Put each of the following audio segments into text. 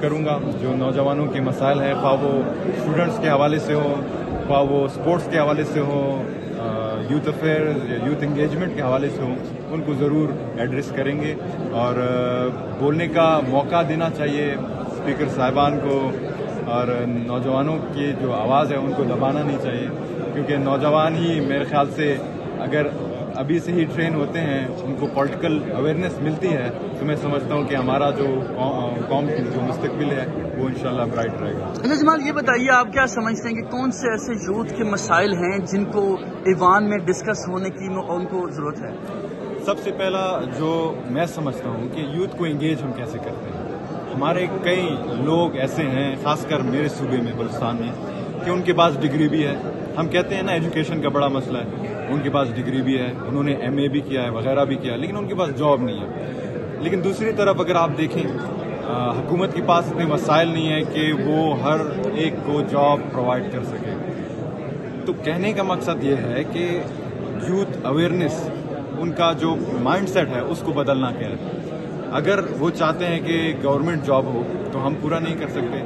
करूँगा जो नौजवानों के मसाइल हैं, ख्वाह वो स्टूडेंट्स के हवाले से हो, ख्वाह वो स्पोर्ट्स के हवाले से हो, यूथ अफेयर या यूथ इंगेजमेंट के हवाले से हो, उनको ज़रूर एड्रेस करेंगे और बोलने का मौका देना चाहिए स्पीकर साहिबान को। और नौजवानों की जो आवाज़ है उनको दबाना नहीं चाहिए, क्योंकि नौजवान ही मेरे ख्याल से अगर अभी से ही ट्रेन होते हैं, उनको पॉलिटिकल अवेयरनेस मिलती है, तो मैं समझता हूँ कि हमारा जो कौम की जो मुस्तकबिल है वो इंशाल्लाह ब्राइट रहेगा। जमाल, ये बताइए आप क्या समझते हैं कि कौन से ऐसे यूथ के मसाइल हैं जिनको ईवान में डिस्कस होने की उनको ज़रूरत है? सबसे पहला जो मैं समझता हूँ कि यूथ को इंगेज हम कैसे करते हैं। हमारे कई लोग ऐसे हैं, खासकर मेरे सूबे में बलूचिस्तान में, कि उनके पास डिग्री भी है। हम कहते हैं ना एजुकेशन का बड़ा मसला है, उनके पास डिग्री भी है, उन्होंने MA भी किया है, वगैरह भी किया है, लेकिन उनके पास जॉब नहीं है। लेकिन दूसरी तरफ अगर आप देखें, हुकूमत के पास इतने वसाइल नहीं है कि वो हर एक को जॉब प्रोवाइड कर सके। तो कहने का मकसद ये है कि यूथ अवेयरनेस, उनका जो माइंडसेट है उसको बदलना क्या है। अगर वो चाहते हैं कि गवर्नमेंट जॉब हो तो हम पूरा नहीं कर सकते,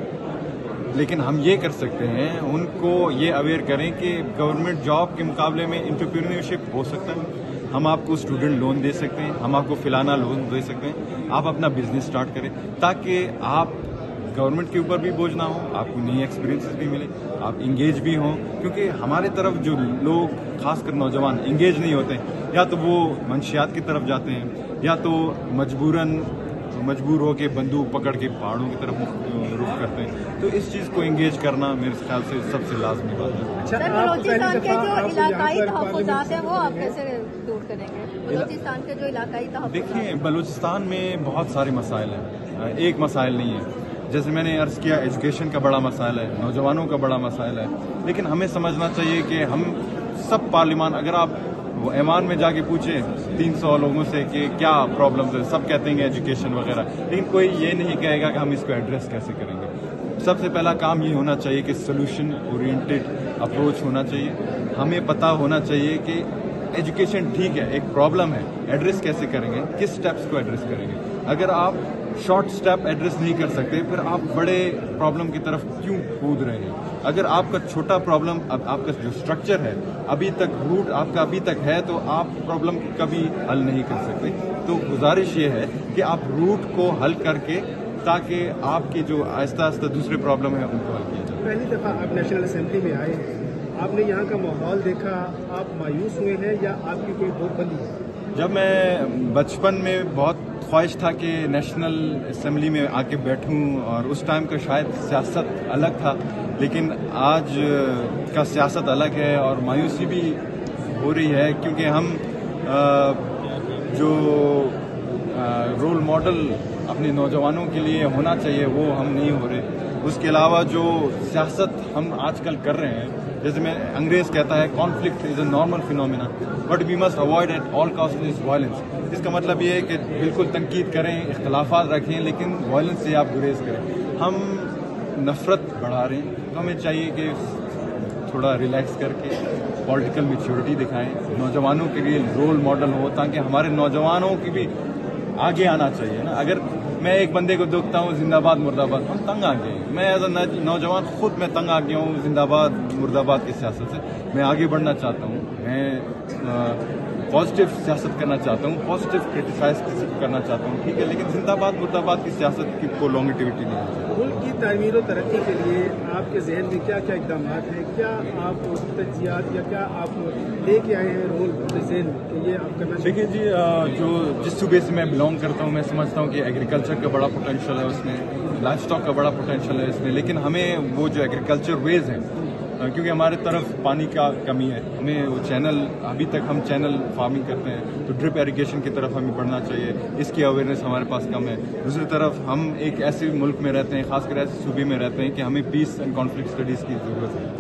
लेकिन हम ये कर सकते हैं, उनको ये अवेयर करें कि गवर्नमेंट जॉब के मुकाबले में एंटरप्रेन्योरशिप हो सकता है। हम आपको स्टूडेंट लोन दे सकते हैं, हम आपको फिलाना लोन दे सकते हैं, आप अपना बिजनेस स्टार्ट करें, ताकि आप गवर्नमेंट के ऊपर भी बोझ ना हो, आपको नई एक्सपीरियंसेस भी मिले, आप इंगेज भी हों। क्योंकि हमारे तरफ जो लोग, खासकर नौजवान, इंगेज नहीं होते, या तो वो मंशियात की तरफ जाते हैं, या तो मजबूर हो के बंदूक पकड़ के पहाड़ों की तरफ रुख करते हैं। तो इस चीज़ को इंगेज करना मेरे ख्याल से सबसे लाजमी बात है। सर, बलूचिस्तान के जो इलाकाई तहफ़्फ़ुज़ात हैं वो आप कैसे दूर करेंगे? बलूचिस्तान के जो इलाकाई तहफ़्फ़ुज़ात, देखिए बलूचिस्तान में बहुत सारे मसाइल हैं, एक मसाइल नहीं है। जैसे मैंने अर्ज़ किया, एजुकेशन का बड़ा मसाइल है, नौजवानों का बड़ा मसाइल है, लेकिन हमें समझना चाहिए कि हम सब पार्लिमान, अगर आप वो ऐवान में जाके पूछें 300 लोगों से कि क्या प्रॉब्लम्स है, सब कहते हैं एजुकेशन वगैरह, लेकिन कोई ये नहीं कहेगा कि हम इसको एड्रेस कैसे करेंगे। सबसे पहला काम ये होना चाहिए कि सोल्यूशन ओरिएंटेड अप्रोच होना चाहिए। हमें पता होना चाहिए कि एजुकेशन ठीक है, एक प्रॉब्लम है, एड्रेस कैसे करेंगे, किस स्टेप्स को एड्रेस करेंगे। अगर आप शॉर्ट स्टेप एड्रेस नहीं कर सकते, फिर आप बड़े प्रॉब्लम की तरफ क्यों कूद रहे हैं। अगर आपका छोटा प्रॉब्लम, अब आपका जो स्ट्रक्चर है अभी तक, रूट आपका अभी तक है, तो आप प्रॉब्लम कभी हल नहीं कर सकते। तो गुजारिश ये है कि आप रूट को हल करके, ताकि आपके जो आहिस्ता आहिस्ता दूसरे प्रॉब्लम है उनको हल किया जाए। पहली दफ़ा आप नेशनल असेंबली में आए हैं, आपने यहाँ का माहौल देखा, आप मायूस हुए हैं या आपकी कोई भूख बंदी है? जब मैं बचपन में बहुत ख्वाहिश था कि नेशनल असेंबली में आके बैठूं, और उस टाइम का शायद सियासत अलग था, लेकिन आज का सियासत अलग है और मायूसी भी हो रही है, क्योंकि हम जो रोल मॉडल अपने नौजवानों के लिए होना चाहिए वो हम नहीं हो रहे। उसके अलावा जो सियासत हम आजकल कर रहे हैं, जैसे मैं अंग्रेज कहता है conflict is a normal phenomena but we must avoid at all cost this violence. इसका मतलब ये है कि बिल्कुल तनकीद करें, इख्तलाफात रखें, लेकिन वायलेंस से आप गुरेज करें। हम नफरत बढ़ा रहे हैं, तो हमें चाहिए कि थोड़ा रिलैक्स करके पॉलिटिकल मैच्योरिटी दिखाएं, नौजवानों के लिए रोल मॉडल हो, ताकि हमारे नौजवानों की भी आगे आना चाहिए ना। अगर मैं एक बंदे को देखता हूँ जिंदाबाद मुर्दाबाद, हम तंग आ गए। मैं एज अ नौजवान खुद मैं तंग आ गया हूँ जिंदाबाद मुर्दाबाद की सियासत से। मैं आगे बढ़ना चाहता हूँ, मैं पॉजिटिव सियासत करना चाहता हूँ, पॉजिटिव क्रिटिसाइज करना चाहता हूँ, ठीक है, लेकिन जिंदाबाद मुर्दाबाद की सियासत की को लॉन्गिटिविटी नहीं है। मुल्क की तामीर और तरक्की के लिए आपके जहन में क्या क्या इकदाम हैं, क्या आप तजियात या क्या आप लेके आए हैं रोल जहन में कि ये आप करना? देखिए जी, जो जिस सूबे से मैं बिलोंग करता हूँ, मैं समझता हूँ कि एग्रीकल्चर का बड़ा पोटेंशियल है उसमें, लाइफ स्टॉक का बड़ा पोटेंशियल है इसमें, लेकिन हमें वो जो एग्रीकल्चर वेज हैं, क्योंकि हमारे तरफ पानी का कमी है, हमें वो चैनल, अभी तक हम चैनल फार्मिंग करते हैं, तो ड्रिप इरिगेशन की तरफ हमें बढ़ना चाहिए, इसकी अवेयरनेस हमारे पास कम है। दूसरी तरफ हम एक ऐसे मुल्क में रहते हैं, खासकर ऐसे सूबे में रहते हैं कि हमें पीस एंड कॉन्फ्लिक्ट स्टडीज़ की ज़रूरत है।